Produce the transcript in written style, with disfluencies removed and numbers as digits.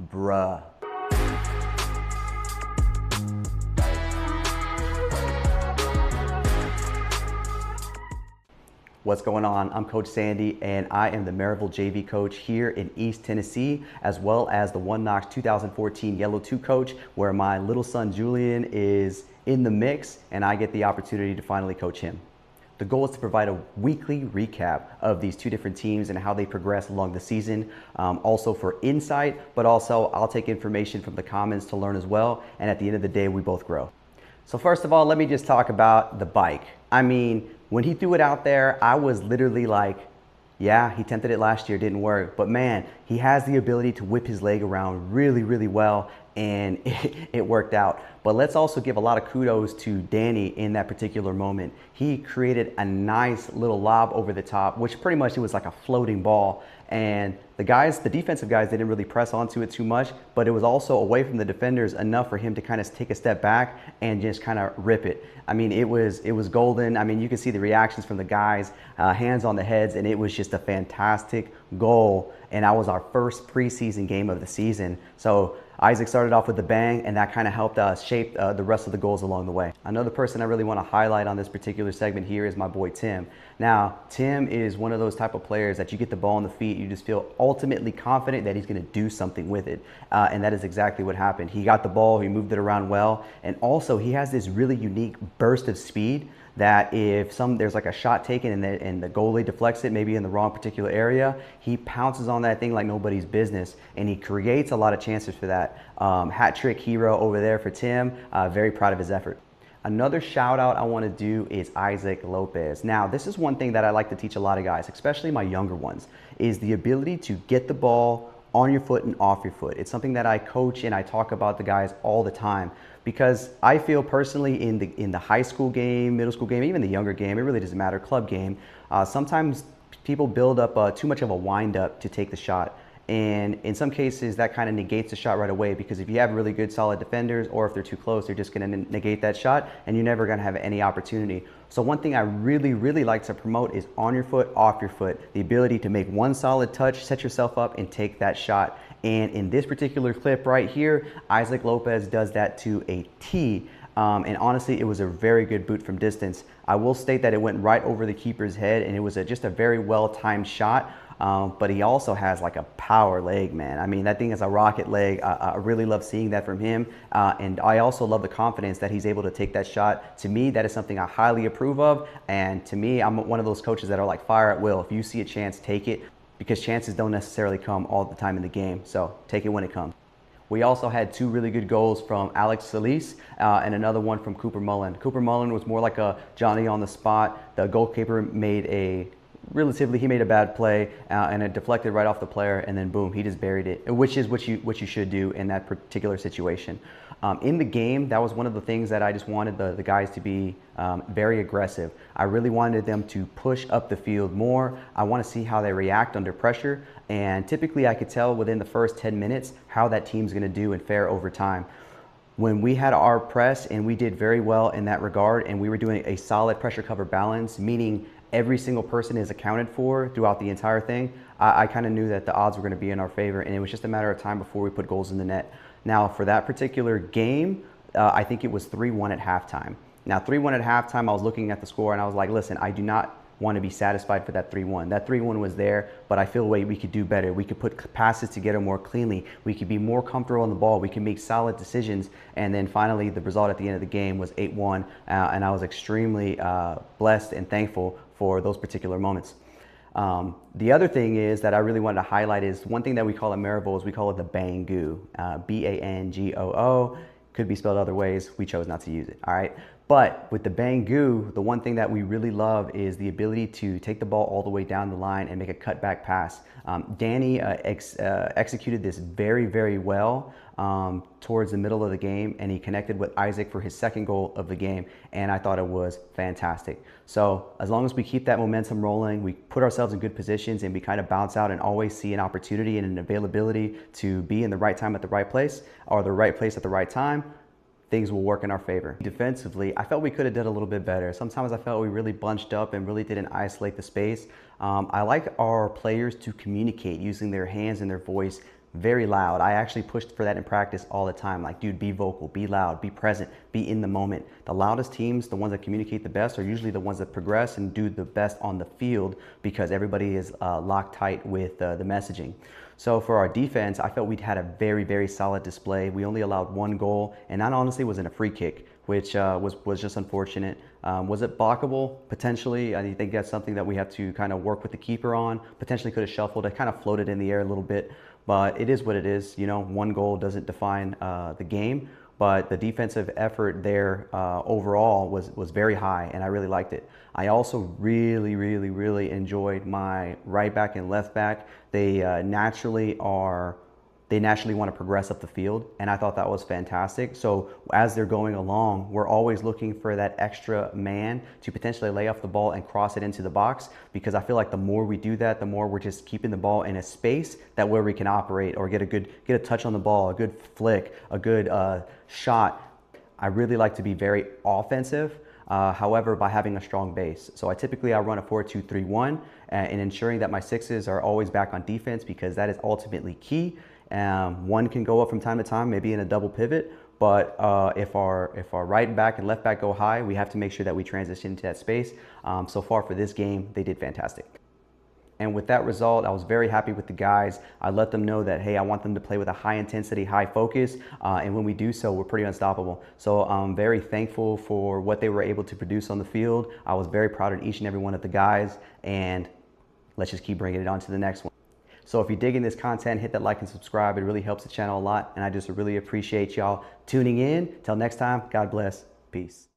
Bruh. What's going on? I'm Coach Sandy, and I am the Maryville JV coach here in East Tennessee, as well as the One Knox 2014 Yellow 2 coach, where my little son Julian is in the mix, and I get the opportunity to finally coach him. The goal is to provide a weekly recap of these two different teams and how they progress along the season, also for insight, but also I'll take information from the comments to learn as well, and at the end of the day, we both grow. So first of all, let me just talk about the bike. I mean, when he threw it out there, I was literally like, yeah, he attempted it last year, didn't work. But man, he has the ability to whip his leg around really, really well, and it worked out. But let's also give a lot of kudos to Danny in that particular moment. He created a nice little lob over the top, which pretty much it was like a floating ball. And the defensive guys, didn't really press onto it too much, but it was also away from the defenders enough for him to kind of take a step back and just kind of rip it. I mean, it was golden. I mean, you can see the reactions from the guys, hands on the heads, and it was just a fantastic goal. And that was our first preseason game of the season. So Isaac started off with the bang, and that kind of helped us shape the rest of the goals along the way. Another person I really want to highlight on this particular segment here is my boy Tim. Now, Tim is one of those type of players that you get the ball on the feet, you just feel ultimately confident that he's going to do something with it. And that is exactly what happened. He got the ball, he moved it around well, and also he has this really unique burst of speed that if there's like a shot taken and the goalie deflects it, maybe in the wrong particular area, he pounces on that thing like nobody's business, and he creates a lot of chances for that. Hat trick hero over there for Tim. Very proud of his effort. Another shout out I want to do is Isaac Lopez. Now, this is one thing that I like to teach a lot of guys, especially my younger ones, is the ability to get the ball on your foot and off your foot. It's something that I coach and I talk about the guys all the time, because I feel personally in the high school game, middle school game, even the younger game, it really doesn't matter, club game, sometimes people build up too much of a wind up to take the shot. And in some cases, that kind of negates the shot right away, because if you have really good solid defenders, or if they're too close, they're just going to negate that shot and you're never going to have any opportunity. So one thing I really, really like to promote is on your foot, off your foot, the ability to make one solid touch, set yourself up and take that shot. And in this particular clip right here, Isaac Lopez does that to a T. And honestly, it was a very good boot from distance. I will state that it went right over the keeper's head, and it was just a very well-timed shot. But he also has like a power leg, man. I mean, that thing is a rocket leg. I really love seeing that from him. And I also love the confidence that he's able to take that shot. To me, that is something I highly approve of. And to me, I'm one of those coaches that are like fire at will. If you see a chance, take it, because chances don't necessarily come all the time in the game. So take it when it comes. We also had two really good goals from Alex Solis and another one from Cooper Mullen. Cooper Mullen was more like a Johnny on the spot. The goalkeeper made a bad play and it deflected right off the player, and then boom, he just buried it, which is what you should do in that particular situation. In the game, that was one of the things that I just wanted the guys to be very aggressive. I really wanted them to push up the field more. I want to see how they react under pressure, and typically I could tell within the first 10 minutes how that team's going to do and fare over time. When we had our press, and we did very well in that regard, and we were doing a solid pressure cover balance, meaning every single person is accounted for throughout the entire thing, I kind of knew that the odds were going to be in our favor, and it was just a matter of time before we put goals in the net. Now, for that particular game, I think it was 3-1 at halftime. Now, 3-1 at halftime, I was looking at the score, and I was like, listen, I do not want to be satisfied for that 3-1. That 3-1 was there, but I feel we could do better. We could put passes together more cleanly. We could be more comfortable on the ball. We can make solid decisions. And then finally, the result at the end of the game was 8-1, and I was extremely blessed and thankful for those particular moments. The other thing is that I really wanted to highlight is one thing that we call at Maryville is we call it the Bangoo, B-A-N-G-O-O. Could be spelled other ways. We chose not to use it, all right? But with the Bangoo, the one thing that we really love is the ability to take the ball all the way down the line and make a cutback pass. Danny executed this very, very well towards the middle of the game, and he connected with Isaac for his second goal of the game, and I thought it was fantastic. So as long as we keep that momentum rolling, we put ourselves in good positions, and we kind of bounce out and always see an opportunity and an availability to be in the right time at the right place, or the right place at the right time, things will work in our favor. Defensively, I felt we could have done a little bit better. Sometimes I felt we really bunched up and really didn't isolate the space. I like our players to communicate using their hands and their voice very loud. I actually pushed for that in practice all the time. Like, dude, be vocal, be loud, be present, be in the moment. The loudest teams, the ones that communicate the best, are usually the ones that progress and do the best on the field because everybody is locked tight with the messaging. So for our defense, I felt we'd had a very, very solid display. We only allowed 1 goal, and that honestly was in a free kick, which was just unfortunate. Was it blockable? Potentially. I think that's something that we have to kind of work with the keeper on. Potentially could have shuffled. It kind of floated in the air a little bit, but it is what it is. You know, 1 goal doesn't define the game, but the defensive effort there overall was very high, and I really liked it. I also really enjoyed my right back and left back. They naturally want to progress up the field, and I thought that was fantastic. So as they're going along, we're always looking for that extra man to potentially lay off the ball and cross it into the box, because I feel like the more we do that, the more we're just keeping the ball in a space that where we can operate or get a touch on the ball, a good flick, a good shot. I really like to be very offensive. However, by having a strong base. So I run a 4-2-3-1 and ensuring that my sixes are always back on defense, because that is ultimately key. One can go up from time to time, maybe in a double pivot, but if our right back and left back go high, we have to make sure that we transition into that space. So far for this game, they did fantastic. And with that result, I was very happy with the guys. I let them know that, hey, I want them to play with a high intensity, high focus. And when we do so, we're pretty unstoppable. So I'm very thankful for what they were able to produce on the field. I was very proud of each and every one of the guys. And let's just keep bringing it on to the next one. So if you're digging this content, hit that like and subscribe. It really helps the channel a lot. And I just really appreciate y'all tuning in. Till next time, God bless. Peace.